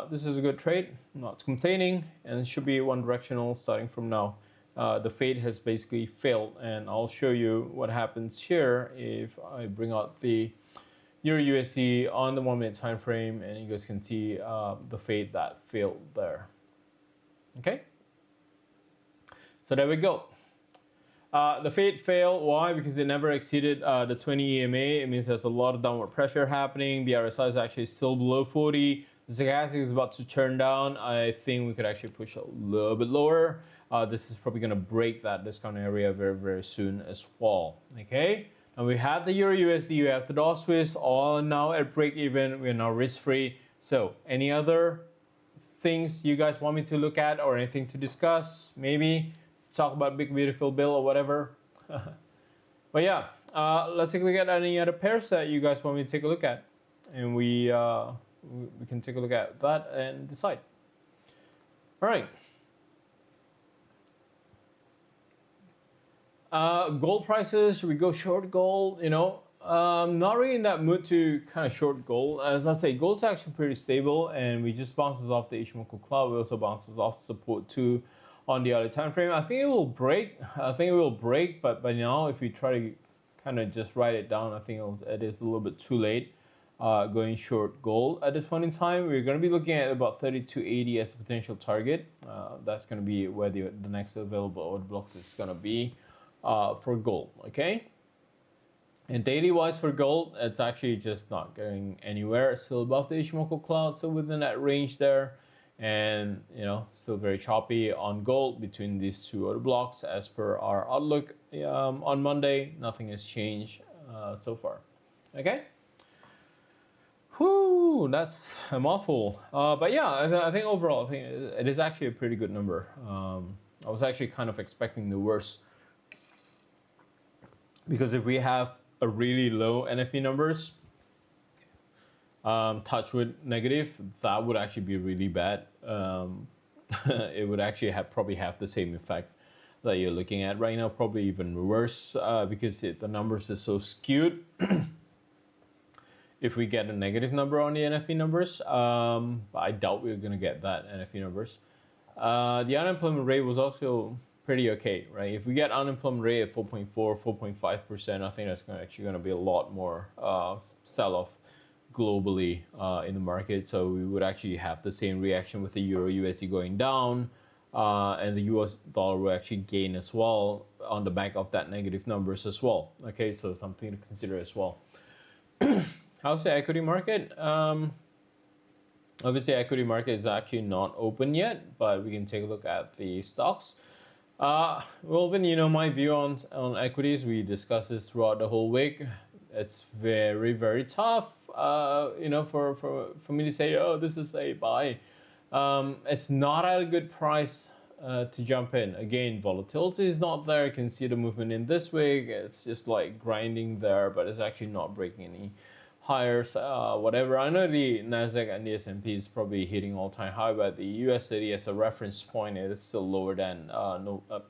This is a good trade, I'm not complaining, and it should be one directional starting from now. The fade has basically failed, and I'll show you what happens here if I bring out the Euro USD on the 1 minute time frame, and you guys can see the fade that failed there. Okay, so there we go. The fade failed. Why? Because it never exceeded the 20 EMA. It means there's a lot of downward pressure happening. The RSI is actually still below 40. The stochastic is about to turn down. I think we could actually push a little bit lower. This is probably going to break that discount area very, very soon as well. Okay. And we have the Euro USD, we have the dollar Swiss, all now at break even. We're now risk free. So any other things you guys want me to look at, or anything to discuss? Maybe talk about big beautiful bill or whatever. But yeah, let's take a look at any other pairs that you guys want me to take a look at, and we can take a look at that and decide. All right. Gold prices, should we go short gold? Not really in that mood to kind of short gold. As I say, gold's actually pretty stable, and we just bounces off the Ichimoku cloud. We also bounces off support too on the other time frame. I think it will break. But by now, if we try to kind of just write it down, I think it is a little bit too late going short gold at this point in time. We're going to be looking at about 32.80 as a potential target. That's going to be where the next available order blocks is going to be. For gold, okay? And daily wise for gold, it's actually just not going anywhere. It's still above the Ichimoku cloud, still within that range there, and still very choppy on gold between these two order blocks as per our outlook on Monday. Nothing has changed so far. Okay. Whoo, that's a mouthful. But yeah, I think overall, I think it is actually a pretty good number. I was actually kind of expecting the worst, because if we have a really low NFP numbers, touch wood negative, that would actually be really bad. It would actually probably have the same effect that you're looking at right now, probably even worse, because the numbers are so skewed. If we get a negative number on the NFP numbers, I doubt we're going to get that NFP numbers. The unemployment rate was also pretty okay, right? If we get unemployment rate at 4.4, 4.5%, I think that's actually going to be a lot more sell-off globally in the market. So we would actually have the same reaction with the Euro USD going down, and the US dollar will actually gain as well on the back of that negative numbers as well. Okay, so something to consider as well. How's the equity market? Obviously, equity market is actually not open yet, but we can take a look at the stocks. Well, Vin, my view on equities, we discussed this throughout the whole week. It's very, very tough. you know, for me to say, oh, this is a buy. It's not at a good price to jump in. Again, volatility is not there. You can see the movement in this week. It's just like grinding there, but it's actually not breaking any higher, whatever. I know the Nasdaq and the S&P is probably hitting all-time high, but the US 30 as a reference point is still lower than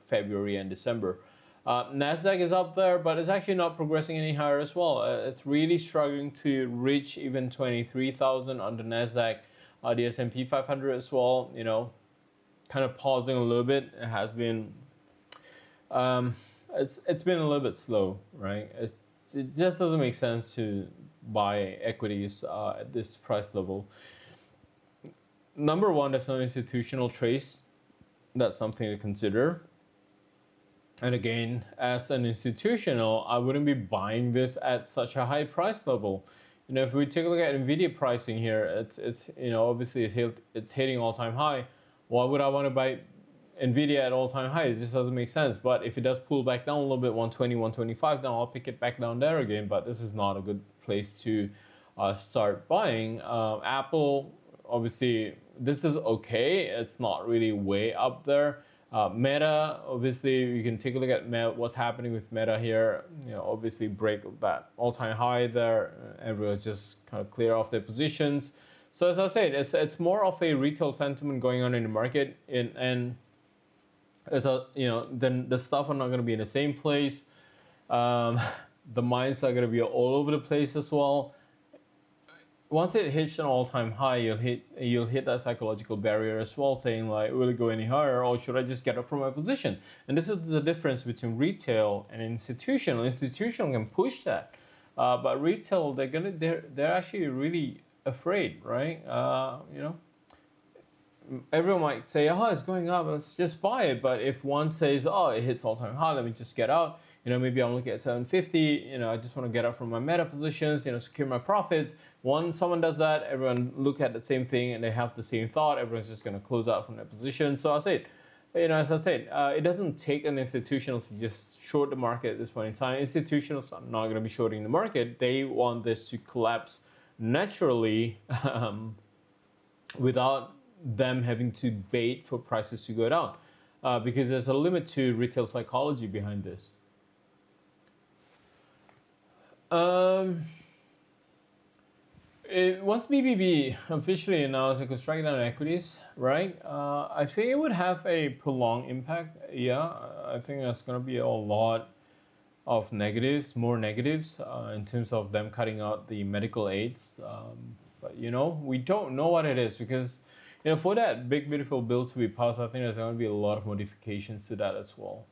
February and December. Nasdaq is up there, but it's actually not progressing any higher as well. It's really struggling to reach even 23,000 on the Nasdaq. The S&P 500 as well, you know, kind of pausing a little bit. It has been, it's been a little bit slow, right? It just doesn't make sense to buy equities at this price level. Number one, there's no institutional trace. That's something to consider. And again, as an institutional, I wouldn't be buying this at such a high price level. You know, if we take a look at Nvidia pricing here, it's you know, obviously it's hitting all-time high. Why would I want to buy Nvidia at all-time high? It just doesn't make sense. But if it does pull back down a little bit, 120, 125, then I'll pick it back down there again. But this is not a good place to start buying. Apple, obviously, this is okay. It's not really way up there. Meta, obviously, you can take a look at what's happening with Meta here. You know, obviously break that all-time high there. Everyone's just kind of clear off their positions. So as I said, it's more of a retail sentiment going on in the market, and as a, you know, then the stuff are not going to be in the same place. The mines are going to be all over the place as well. Once it hits an all-time high, you'll hit that psychological barrier as well, saying like, will it go any higher, or should I just get up from my position? And this is the difference between retail and institutional. Institutional can push that, but retail, they're actually really afraid, right? You know, everyone might say, oh, it's going up, let's just buy it. But if one says, oh, it hits all-time high, let me just get out. You know, maybe I'm looking at 750. You know, I just want to get out from my meta positions. You know, secure my profits. Once someone does that, everyone look at the same thing and they have the same thought. Everyone's just going to close out from their position. So I said, you know, as I said, it doesn't take an institutional to just short the market at this point in time. Institutionals are not going to be shorting the market. They want this to collapse naturally without them having to bait for prices to go down, because there's a limit to retail psychology behind this. Once BBB officially announced it could strike down equities, right? I think it would have a prolonged impact. Yeah, I think there's going to be a lot of negatives, more negatives, in terms of them cutting out the medical aids. But you know, we don't know what it is, because you know, for that big beautiful bill to be passed, I think there's going to be a lot of modifications to that as well.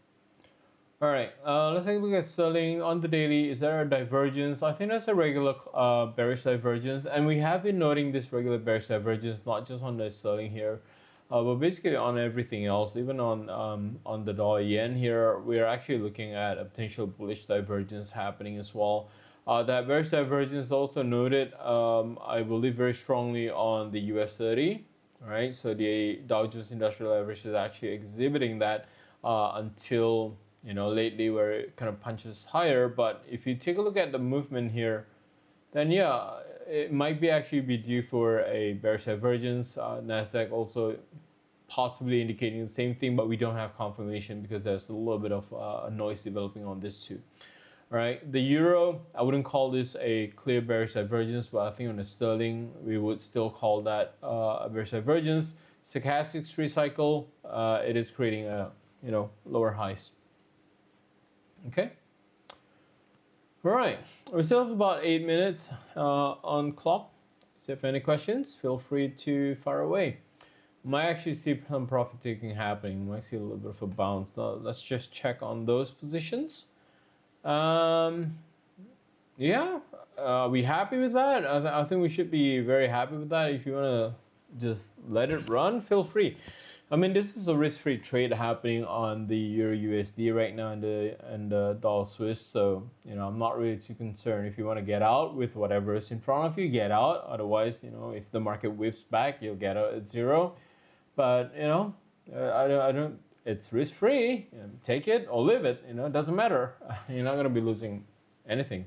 All right, let's take a look at sterling on the daily. Is there a divergence? I think that's a regular bearish divergence, and we have been noting this regular bearish divergence not just on the sterling here, but basically on everything else. Even on the dollar yen here, we are actually looking at a potential bullish divergence happening as well. That bearish divergence is also noted, I believe, very strongly on the US 30. Right, so the Dow Jones Industrial Average is actually exhibiting that until, you know, lately, where it kind of punches higher. But if you take a look at the movement here, then yeah, it might be actually be due for a bearish divergence. Nasdaq also possibly indicating the same thing, but we don't have confirmation because there's a little bit of noise developing on this too. All right, the euro, I wouldn't call this a clear bearish divergence, but I think on the sterling, we would still call that a bearish divergence. Stochastics recycle, it is creating a, you know, lower highs. Okay. All right, we still have about 8 minutes on clock. So if any questions, feel free to fire away. Might actually see some profit taking happening. Might see a little bit of a bounce. Now, let's just check on those positions. Yeah, are we happy with that? I think we should be very happy with that. If you want to just let it run, feel free. I mean, this is a risk-free trade happening on the Euro USD right now and the dollar Swiss. So, you know, I'm not really too concerned. If you want to get out with whatever is in front of you, get out. Otherwise, you know, if the market whips back, you'll get out at zero. But, you know, I don't. It's risk-free. Take it or leave it. You know, it doesn't matter. You're not going to be losing anything.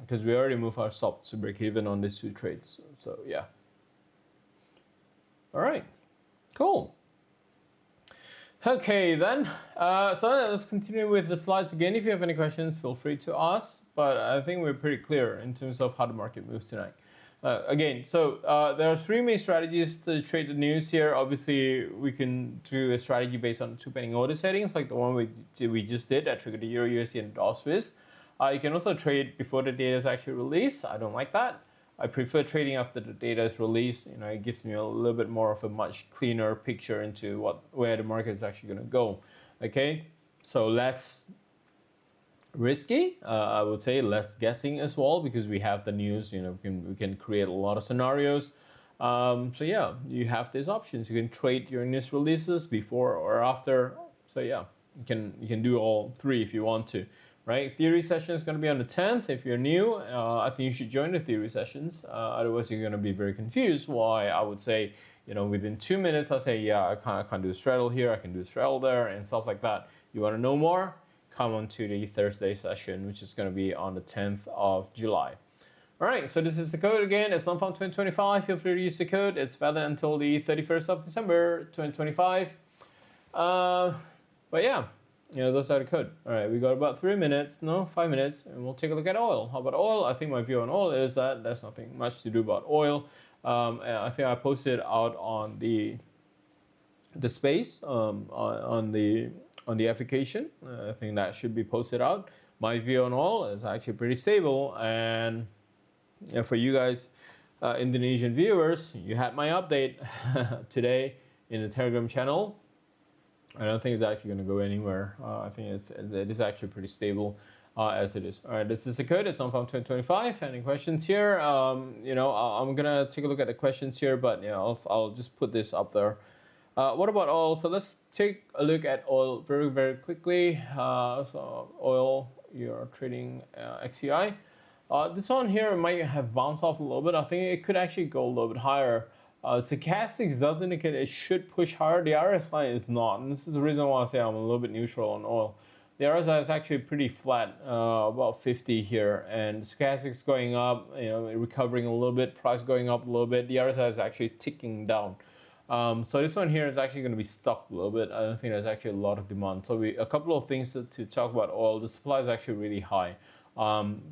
because we already moved our stop to break even on these two trades. So yeah. All right, cool. Okay then, so let's continue with the slides again. If you have any questions, feel free to ask, but I think we're pretty clear in terms of how the market moves tonight. Again, so there are three main strategies to trade the news here. Obviously, we can do a strategy based on the two pending order settings, like the one we just did that triggered the Euro USD and dollar Swiss. You can also trade before the data is actually released. I don't like that. I prefer trading after the data is released. You know, it gives me a little bit more of a much cleaner picture into where the market is actually going to go. Okay, so less risky, I would say, less guessing as well, because we have the news. You know, we can create a lot of scenarios. So yeah, you have these options. You can trade your news releases before or after. So yeah, you can do all three if you want to. Right, theory session is going to be on the 10th. If you're new, I think you should join the theory sessions. Otherwise, you're going to be very confused. Why I would say, you know, within 2 minutes, I'll say, yeah, I can't do a straddle here, I can do a straddle there, and stuff like that. You want to know more? Come on to the Thursday session, which is going to be on the 10th of July. All right, so this is the code again. It's Nonfarm 2025. Feel free to use the code. It's valid until the 31st of December 2025. But yeah. You know, those are the code. All right, we got about 5 minutes, and we'll take a look at oil. How about oil? I think my view on oil is that there's nothing much to do about oil. I think I posted out on the space on the application. I think that should be posted out. My view on oil is actually pretty stable, and you know, for you guys, Indonesian viewers, you had my update today in the Telegram channel. I don't think it's actually going to go anywhere. I think it is actually pretty stable as it is. All right, this is the code. It's Nonfarm 2025. Any questions here? You know, I'm gonna take a look at the questions here, but you know, I'll just put this up there. What about oil? So let's take a look at oil very quickly. So oil, you're trading XCI. This one here might have bounced off a little bit. I think it could actually go a little bit higher. Stochastics does indicate it should push higher. The RSI is not, and this is the reason why I say I'm a little bit neutral on oil. The RSI is actually pretty flat, about 50 here, and stochastics going up, you know, recovering a little bit, price going up a little bit. The RSI is actually ticking down. So this one here is actually going to be stuck a little bit. I don't think there's actually a lot of demand. So a couple of things to talk about oil. The supply is actually really high.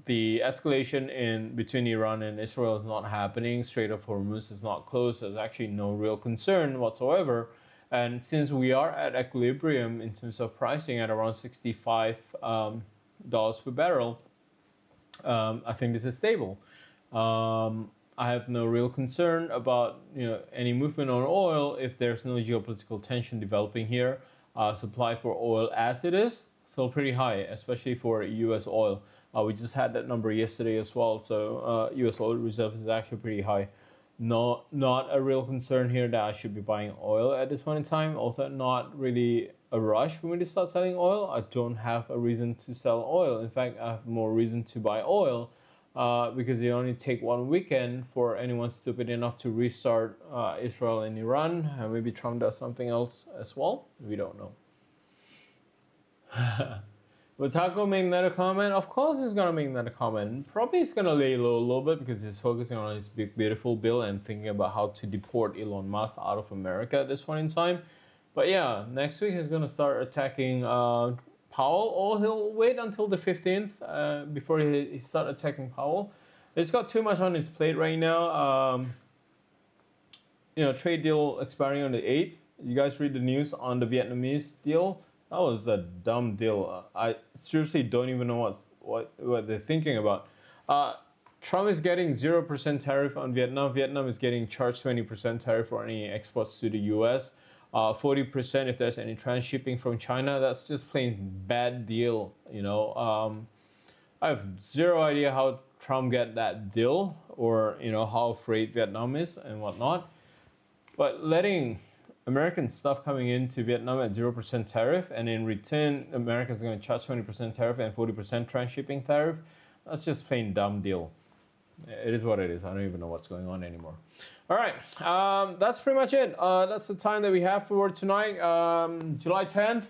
The escalation between Iran and Israel is not happening. Strait of Hormuz is not closed. There's actually no real concern whatsoever. And since we are at equilibrium in terms of pricing at around $65 per barrel, I think this is stable. I have no real concern about any movement on oil if there's no geopolitical tension developing here. Supply for oil as it is still pretty high, especially for U.S. oil. We just had that number yesterday as well, so U.S. oil reserve is actually pretty high. Not a real concern here that I should be buying oil at this point in time. Also, not really a rush for me to start selling oil. I don't have a reason to sell oil. In fact, I have more reason to buy oil because it only take one weekend for anyone stupid enough to restart Israel and Iran. Maybe Trump does something else as well. We don't know. Will Taco make another comment? Of course he's gonna make another comment. Probably he's gonna lay low a little bit because he's focusing on his big beautiful bill and thinking about how to deport Elon Musk out of America at this point in time. But yeah, next week he's gonna start attacking Powell, or he'll wait until the 15th before he start attacking Powell. He's got too much on his plate right now. Trade deal expiring on the 8th. You guys read the news on the Vietnamese deal? That was a dumb deal. I seriously don't even know what they're thinking about. Trump is getting 0% tariff on Vietnam. Vietnam is getting charged 20% tariff for any exports to the US. 40% if there's any transshipping from China. That's just plain bad deal. I have zero idea how Trump get that deal, or how afraid Vietnam is and whatnot. But letting American stuff coming into Vietnam at 0% tariff, and in return, America's going to charge 20% tariff and 40% transshipping tariff. That's just plain dumb deal. It is what it is. I don't even know what's going on anymore. All right, that's pretty much it. That's the time that we have for tonight, July 10th,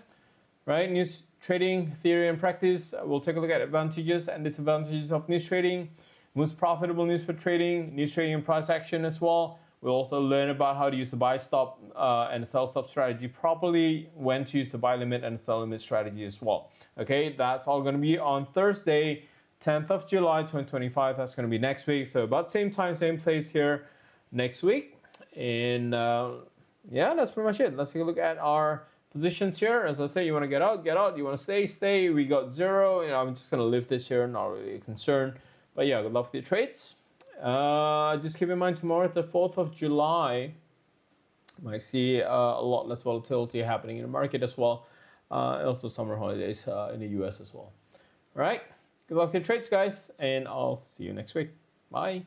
right? News trading theory and practice. We'll take a look at advantages and disadvantages of niche trading, most profitable niche for trading, niche trading and price action as well. We'll also learn about how to use the buy stop and sell stop strategy properly, when to use the buy limit and sell limit strategy as well. Okay, that's all going to be on Thursday, 10th of July 2025. That's going to be next week. So about same time, same place here next week. And yeah, that's pretty much it. Let's take a look at our positions here. As I say, you want to get out, get out. You want to stay, stay. We got 0. You know, I'm just going to leave this here, not really concerned. But yeah, good luck with your trades. Just keep in mind tomorrow, the 4th of July, might see a lot less volatility happening in the market as well. Also summer holidays in the US as well. All right, good luck with your trades, guys, and I'll see you next week. Bye.